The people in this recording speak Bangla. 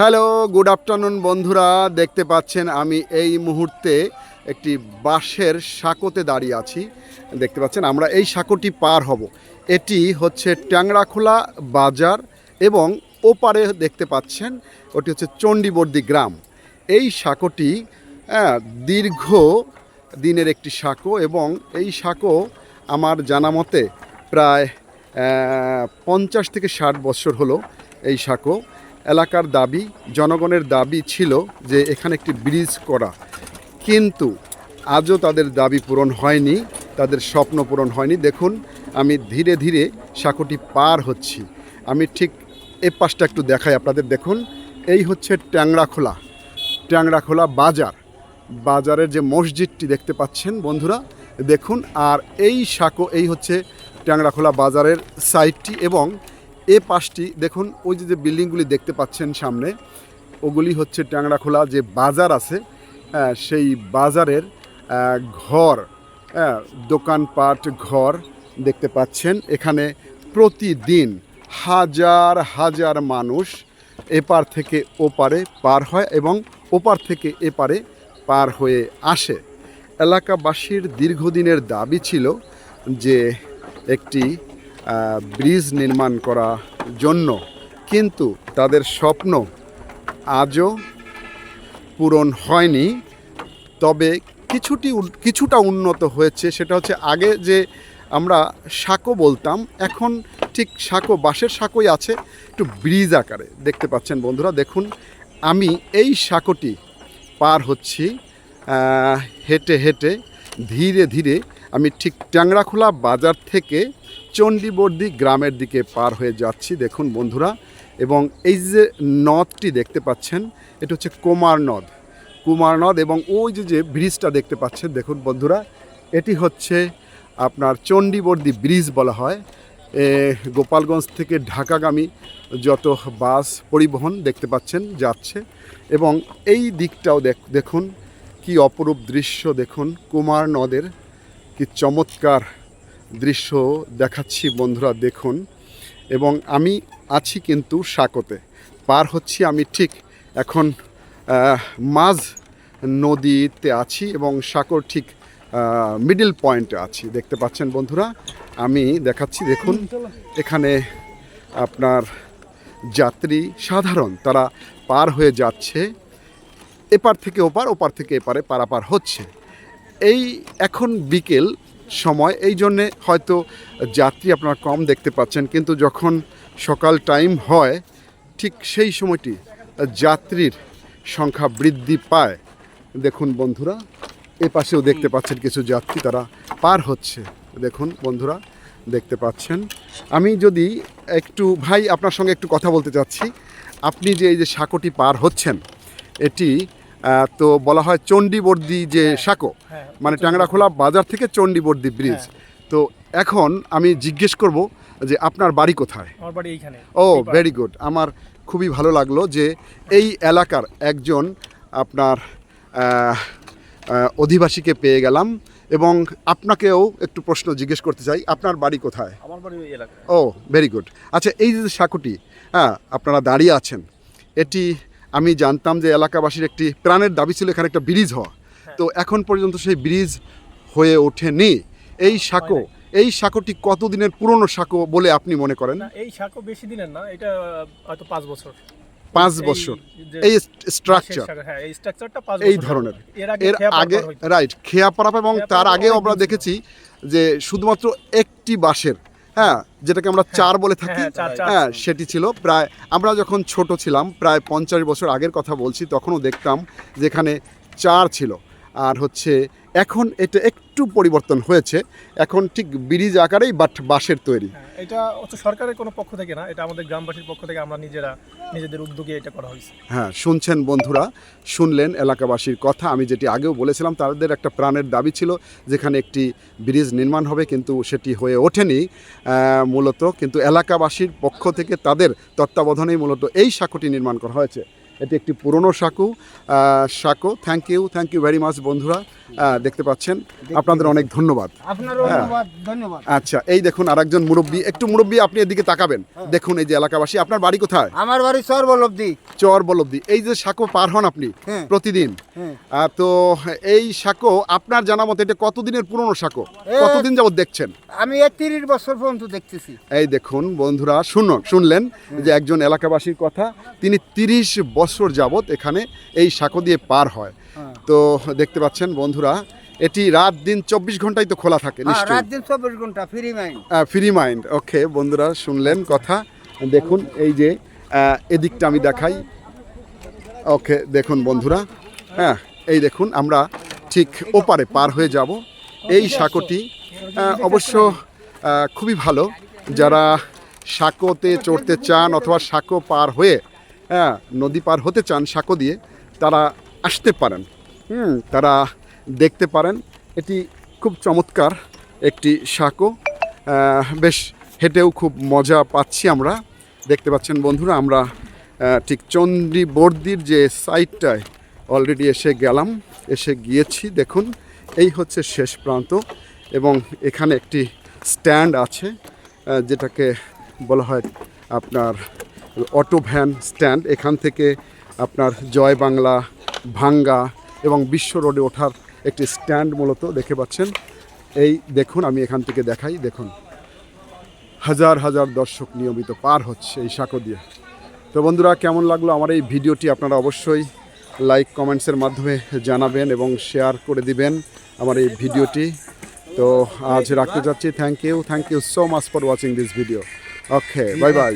হ্যালো, গুড আফটারনুন বন্ধুরা। দেখতে পাচ্ছেন আমি এই মুহূর্তে একটি বাঁশের সাঁকোতে দাঁড়িয়ে আছি। দেখতে পাচ্ছেন আমরা এই সাঁকোটি পার হব। এটি হচ্ছে ট্যাংরাখোলা বাজার এবং ওপারে দেখতে পাচ্ছেন ওটি হচ্ছে চণ্ডীবর্দী গ্রাম। এই সাঁকোটি দীর্ঘ দিনের একটি সাঁকো এবং এই সাঁকো আমার জানা মতে প্রায় 50 থেকে 60 বছর হলো এই সাঁকো। এলাকার দাবি, জনগণের দাবি ছিল যে এখানে একটি ব্রিজ করা, কিন্তু আজও তাদের দাবি পূরণ হয়নি, তাদের স্বপ্ন পূরণ হয়নি। দেখুন আমি ধীরে ধীরে সাঁকোটি পার হচ্ছি। আমি ঠিক এই পাশটা একটু দেখাই আপনাদের। দেখুন এই হচ্ছে ট্যাংরাখোলা বাজারের যে মসজিদটি দেখতে পাচ্ছেন বন্ধুরা, দেখুন। আর এই সাঁকো, এই হচ্ছে ট্যাংরাখোলা বাজারের সাইডটি এবং এ পাশটি দেখুন, ওই যে বিল্ডিংগুলি দেখতে পাচ্ছেন সামনে, ওগুলি হচ্ছে ট্যাংরাখোলা যে বাজার আছে, সেই বাজারের ঘর, দোকানপাট ঘর দেখতে পাচ্ছেন। এখানে প্রতিদিন হাজার হাজার মানুষ এপার থেকে ওপারে পার হয় এবং ওপার থেকে এপারে পার হয়ে আসে। এলাকাবাসীর দীর্ঘদিনের দাবি ছিল যে একটি ব্রিজ নির্মাণ করার জন্য, কিন্তু তাদের স্বপ্ন আজও পূরণ হয়নি। তবে কিছুটা উন্নত হয়েছে। সেটা হচ্ছে আগে যে আমরা সাঁকো বলতাম, এখন ঠিক সাঁকো, বাঁশের সাঁকোই আছে, একটু ব্রিজ আকারে দেখতে পাচ্ছেন বন্ধুরা। দেখুন আমি এই সাঁকোটি পার হচ্ছি হেঁটে হেঁটে ধীরে ধীরে। আমি ঠিক ট্যাংরাখোলা বাজার থেকে চণ্ডীবর্দী গ্রামের দিকে পার হয়ে যাচ্ছি দেখুন বন্ধুরা। এবং এই যে নদটি দেখতে পাচ্ছেন, এটা হচ্ছে কুমার নদ এবং ওই যে ব্রিজটা দেখতে পাচ্ছেন দেখুন বন্ধুরা, এটি হচ্ছে আপনার চণ্ডীবর্দী ব্রিজ বলা হয়। গোপালগঞ্জ থেকে ঢাকাগামী যত বাস পরিবহন দেখতে পাচ্ছেন যাচ্ছে। এবং এই দিকটাও দেখুন কি অপরূপ দৃশ্য। দেখুন কুমার নদের কি চমৎকার দৃশ্য দেখাচ্ছি বন্ধুরা, দেখুন। এবং আমি আছি কিন্তু সাঁকোতে পার হচ্ছি। আমি ঠিক এখন মাঝ নদীতে আছি এবং সাঁকোর ঠিক মিডল পয়েন্টে আছি দেখতে পাচ্ছেন বন্ধুরা। আমি দেখাচ্ছি দেখুন, এখানে আপনার যাত্রী সাধারণ তারা পার হয়ে যাচ্ছে, এপার থেকে ওপার থেকে এপারে পারাপার হচ্ছে। এই এখন বিকেল সময়, এই জন্যে হয়তো যাত্রী আপনারা কম দেখতে পাচ্ছেন, কিন্তু যখন সকাল টাইম হয় ঠিক সেই সময়টি যাত্রীর সংখ্যা বৃদ্ধি পায়। দেখুন বন্ধুরা, এ পাশেও দেখতে পাচ্ছেন কিছু যাত্রী তারা পার হচ্ছে দেখুন বন্ধুরা, দেখতে পাচ্ছেন। আমি যদি একটু ভাই আপনার সঙ্গে একটু কথা বলতে চাচ্ছি। আপনি যে এই যে সাঁকোটি পার হচ্ছেন, এটি তো বলা হয় চণ্ডীবর্দী যে সাঁকো, মানে ট্যাংরাখোলা বাজার থেকে চণ্ডীবর্দী ব্রিজ। তো এখন আমি জিজ্ঞেস করব যে আপনার বাড়ি কোথায়? আমার বাড়ি এইখানে। ও ভেরি গুড। আমার খুবই ভালো লাগলো যে এই এলাকার একজন আপনার অধিবাসীকে পেয়ে গেলাম। এবং আপনাকেও একটু প্রশ্ন জিজ্ঞেস করতে চাই, আপনার বাড়ি কোথায়? আমার বাড়ি ওই এলাকা। ও ভেরি গুড। আচ্ছা, এই যে সাঁকোটি আপনারা দাঁড়িয়ে আছেন, এটি আমি জানতাম যে এলাকাবাসীর একটি প্রাণের দাবি ছিল এখানে একটা ব্রিজ হওয়া। তো এখন পর্যন্ত সেই ব্রিজ হয়ে ওঠেনি। এই সাঁকোটি কতদিনের পুরনো সাঁকো বলে আপনি মনে করেন? এই সাঁকো বেশি দিনের না, এটা হয়তো 5 বছর। 5 বছর এই স্ট্রাকচার, এই স্ট্রাকচারটা 5 এই ধরনের। এর আগে রাইট, খেয়া পারাপার, এবং তার আগেও আমরা দেখেছি যে শুধুমাত্র একটি বাঁশের, যেটাকে আমরা চার বলে থাকি, সেটি ছিল। প্রায় আমরা যখন ছোট ছিলাম, প্রায় 50 বছর আগের কথা বলছি, তখনও দেখতাম যেখানে চার ছিল। আর হচ্ছে এখন এটা একটু পরিবর্তন হয়েছে, এখন ঠিক ব্রিজ আকারেই বাট বাঁশের তৈরি। এটা হচ্ছে সরকারের কোনো পক্ষ থেকে না, এটা আমাদের গ্রামবাসীর পক্ষ থেকে আমরা নিজেদের উদ্যোগে এটা করা হয়েছে। শুনছেন বন্ধুরা, শুনলেন এলাকাবাসীর কথা। আমি যেটি আগেও বলেছিলাম, তাদের একটা প্রাণের দাবি ছিল যেখানে একটি ব্রিজ নির্মাণ হবে, কিন্তু সেটি হয়ে ওঠেনি মূলত। কিন্তু এলাকাবাসীর পক্ষ থেকে তাদের তত্ত্বাবধানেই মূলত এই সাঁকোটি নির্মাণ করা হয়েছে। এটি একটি পুরনো সাঁকো। থ্যাংক ইউ ভেরি মাচ বন্ধুরা। দেখতে পাচ্ছেন, আপনাদের অনেক ধন্যবাদ। আপনারও ধন্যবাদ। আচ্ছা, এই দেখুন আরেকজন মুরব্বী, একটু মুরব্বী আপনি এদিকে তাকাবেন। দেখুন এই যে এলাকাবাসী, আপনার বাড়ি কোথায়? আমার বাড়ি সর্বলব্ধি। চর বলব্দি। এই যে সাঁকো পার হন আপনি হ্যাঁ। প্রতিদিন, হ্যাঁ। তো এই সাঁকো আপনার জানা মতে এটা কতদিনের পুরনো সাঁকো? কতদিন যাবত দেখছেন? আমি 30 বছর পর্যন্ত দেখতেছি। এই দেখুন বন্ধুরা, শুনলেন যে একজন এলাকাবাসীর কথা, তিনি 30 বছর যাবত এখানে এই সাঁকো দিয়ে পার হয়। তো দেখতে পাচ্ছেন বন্ধুরা, এটি রাত দিন 24 ঘন্টাই তো খোলা থাকে নিশ্চয়ই? রাত দিন 24 ঘন্টা free mind. Free mind. Okay বন্ধুরা, শুনলেন কথা। দেখুন এই যে এদিকটা আমি দেখাই। ওকে দেখুন বন্ধুরা, হ্যাঁ এই দেখুন আমরা ঠিক ওপারে পার হয়ে যাব। এই সাঁকোটি অবশ্য খুবই ভালো। যারা সাঁকোতে চড়তে চান অথবা সাঁকো পার হয়ে নদী পার হতে চান সাঁকো দিয়ে, তারা আসতে পারেন, তারা দেখতে পারেন। এটি খুব চমৎকার একটি সাঁকো। বেশ হেঁটেও খুব মজা পাচ্ছি আমরা। দেখতে পাচ্ছেন বন্ধুরা, আমরা ঠিক চণ্ডী বর্দির যে সাইডটায় অলরেডি এসে গিয়েছি। দেখুন এই হচ্ছে শেষ প্রান্ত, এবং এখানে একটি স্ট্যান্ড আছে, যেটাকে বলা হয় আপনার অটো ভ্যান স্ট্যান্ড। এখান থেকে আপনার জয় বাংলা, ভাঙ্গা এবং বিশ্ব রোডে ওঠার একটি স্ট্যান্ড মূলত দেখে পাচ্ছেন। এই দেখুন আমি এখান থেকে দেখাই, দেখুন হাজার হাজার দর্শক নিয়মিত পার হচ্ছে এই সাঁকো দিয়ে। তো বন্ধুরা, কেমন লাগলো আমার এই ভিডিওটি? আপনারা অবশ্যই লাইক কমেন্টসের মাধ্যমে জানাবেন এবং শেয়ার করে দিবেন আমার এই ভিডিওটি। তো আজ রাখতে যাচ্ছি। Thank you so much for watching this video. Okay, bye by.